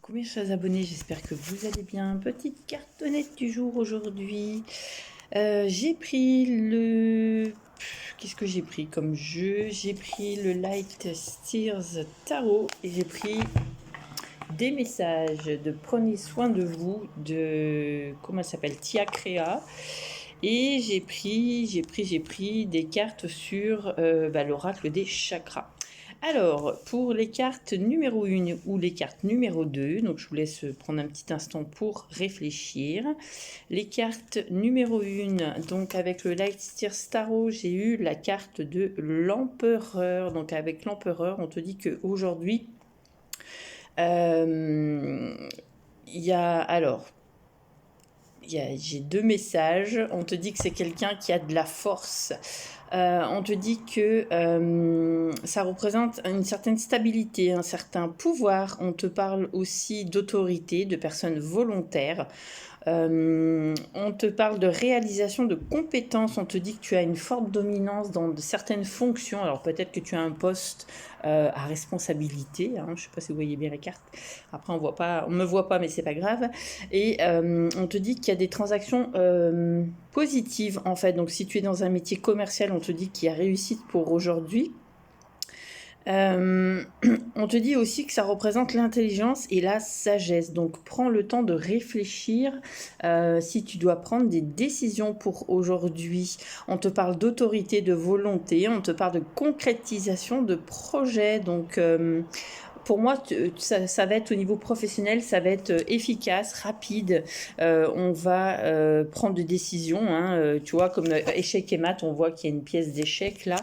Coucou mes chers abonnés, j'espère que vous allez bien. Petite cartonnette du jour aujourd'hui. J'ai pris le... Qu'est-ce que j'ai pris comme jeu? J'ai pris le Light Steers Tarot et j'ai pris des messages de prenez soin de vous de... Comment elle s'appelle? Tia Crea. Et j'ai pris des cartes sur l'oracle des chakras. Alors, pour les cartes numéro 1 ou les cartes numéro 2, donc je vous laisse prendre un petit instant pour réfléchir. Les cartes numéro 1, donc avec le Light Steers Tarot, j'ai eu la carte de l'empereur. Donc avec l'empereur, on te dit qu'aujourd'hui, j'ai deux messages. On te dit que c'est quelqu'un qui a de la force. On te dit que ça représente une certaine stabilité, un certain pouvoir. On te parle aussi d'autorité, de personnes volontaires. On te parle de réalisation de compétences. On te dit que tu as une forte dominance dans certaines fonctions. Alors peut-être que tu as un poste à responsabilité. Je ne sais pas si vous voyez bien les cartes. Après, on me voit pas, mais c'est pas grave. Et on te dit qu'il y a des transactions positives en fait. Donc si tu es dans un métier commercial, on te dit qu'il y a réussite pour aujourd'hui. On te dit aussi que ça représente l'intelligence et la sagesse. Donc prends le temps de réfléchir si tu dois prendre des décisions pour aujourd'hui. On te parle d'autorité, de volonté, on te parle de concrétisation de projets. Donc pour moi, ça va être au niveau professionnel, ça va être efficace, rapide. On va prendre des décisions. Tu vois, comme échec et maths, on voit qu'il y a une pièce d'échec là.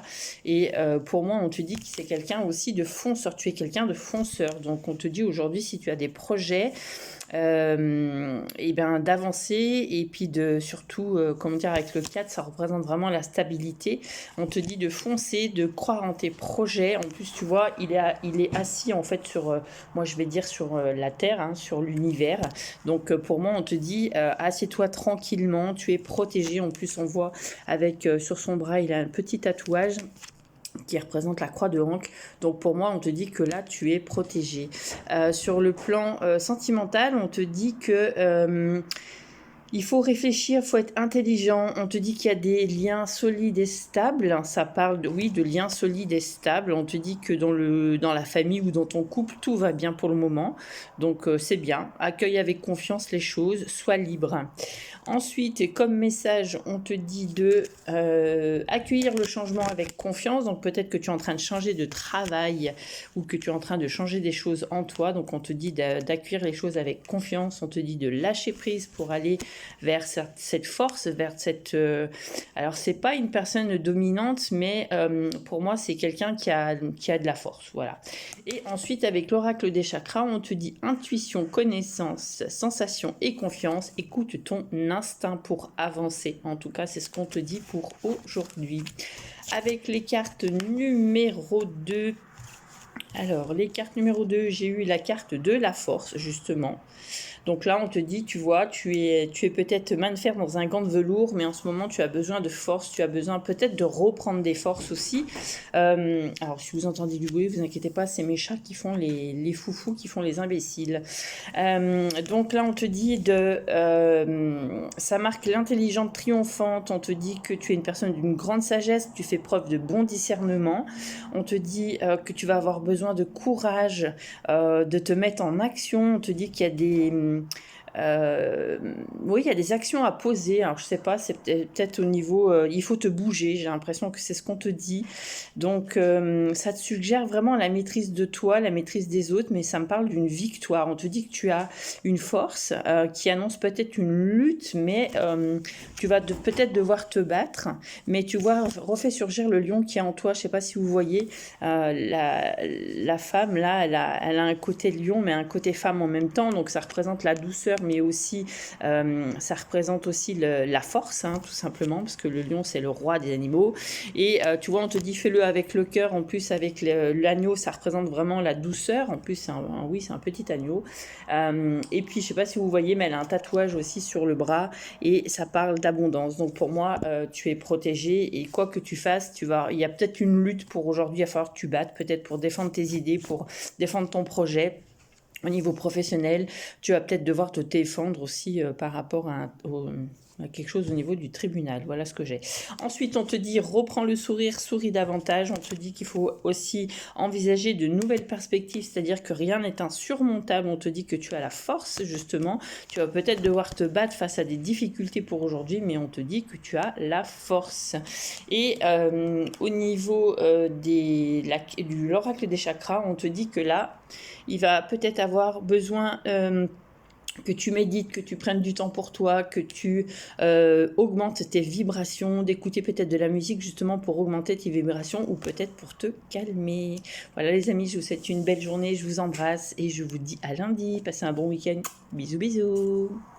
Et pour moi, on te dit que c'est quelqu'un aussi de fonceur. Tu es quelqu'un de fonceur. Donc, on te dit aujourd'hui, si tu as des projets, d'avancer et puis de surtout comment dire, avec le 4 ça représente vraiment la stabilité. On te dit de foncer, de croire en tes projets. En plus tu vois il est assis en fait sur moi je vais dire sur la terre, sur l'univers. Donc pour moi on te dit assieds-toi tranquillement, tu es protégé. En plus on voit avec sur son bras il a un petit tatouage qui représente la croix de Ankh. Donc pour moi, on te dit que là, tu es protégé. Sur le plan sentimental, on te dit que il faut réfléchir, il faut être intelligent. On te dit qu'il y a des liens solides et stables. Ça parle de liens solides et stables. On te dit que dans la famille ou dans ton couple, tout va bien pour le moment. Donc c'est bien. Accueille avec confiance les choses. Sois libre. Ensuite, et comme message, on te dit de accueillir le changement avec confiance. Donc peut-être que tu es en train de changer de travail ou que tu es en train de changer des choses en toi. Donc on te dit d'accueillir les choses avec confiance. On te dit de lâcher prise pour aller vers cette force, vers cette... alors c'est pas une personne dominante, mais pour moi c'est quelqu'un qui a de la force, voilà. Et ensuite avec l'oracle des chakras, on te dit intuition, connaissance, sensation et confiance. Écoute ton instinct pour avancer. En tout cas, c'est ce qu'on te dit pour aujourd'hui. Avec les cartes numéro 2, alors les cartes numéro 2, j'ai eu la carte de la force, justement. Donc là, on te dit, tu vois, tu es peut-être main de fer dans un gant de velours, mais en ce moment, tu as besoin de force, tu as besoin peut-être de reprendre des forces aussi. Alors, si vous entendez du bruit, vous inquiétez pas, c'est mes chats qui font les foufous, qui font les imbéciles. Donc là, on te dit ça marque l'intelligence triomphante, on te dit que tu es une personne d'une grande sagesse, tu fais preuve de bon discernement. On te dit que tu vas avoir besoin de courage, de te mettre en action. On te dit qu'il y a oui, il y a des actions à poser. Alors, je sais pas, c'est peut-être au niveau... il faut te bouger, j'ai l'impression que c'est ce qu'on te dit. Donc, ça te suggère vraiment la maîtrise de toi, la maîtrise des autres, mais ça me parle d'une victoire. On te dit que tu as une force qui annonce peut-être une lutte, mais tu vas peut-être devoir te battre. Mais tu vois, refais surgir le lion qui est en toi. Je sais pas si vous voyez, la femme, là, elle a un côté lion, mais un côté femme en même temps. Donc, ça représente la douceur, mais aussi ça représente aussi la force, tout simplement, parce que le lion c'est le roi des animaux. Et tu vois, on te dit fais-le avec le cœur. En plus avec l'agneau, ça représente vraiment la douceur. En plus c'est un petit agneau. Et puis je sais pas si vous voyez, mais elle a un tatouage aussi sur le bras et ça parle d'abondance. Donc pour moi, tu es protégé et quoi que tu fasses, il y a peut-être une lutte pour aujourd'hui. Il va falloir que tu battes, peut-être pour défendre tes idées, pour défendre ton projet. Au niveau professionnel, tu vas peut-être devoir te défendre aussi par rapport à quelque chose au niveau du tribunal. Voilà ce que j'ai. Ensuite, on te dit reprends le sourire, souris davantage. On te dit qu'il faut aussi envisager de nouvelles perspectives, c'est-à-dire que rien n'est insurmontable. On te dit que tu as la force, justement. Tu vas peut-être devoir te battre face à des difficultés pour aujourd'hui, mais on te dit que tu as la force. Et au niveau du l'oracle des chakras, on te dit que là, il va peut-être avoir besoin que tu médites, que tu prennes du temps pour toi, que tu augmentes tes vibrations, d'écouter peut-être de la musique justement pour augmenter tes vibrations ou peut-être pour te calmer. Voilà les amis, je vous souhaite une belle journée, je vous embrasse et je vous dis à lundi. Passez un bon week-end. Bisous bisous.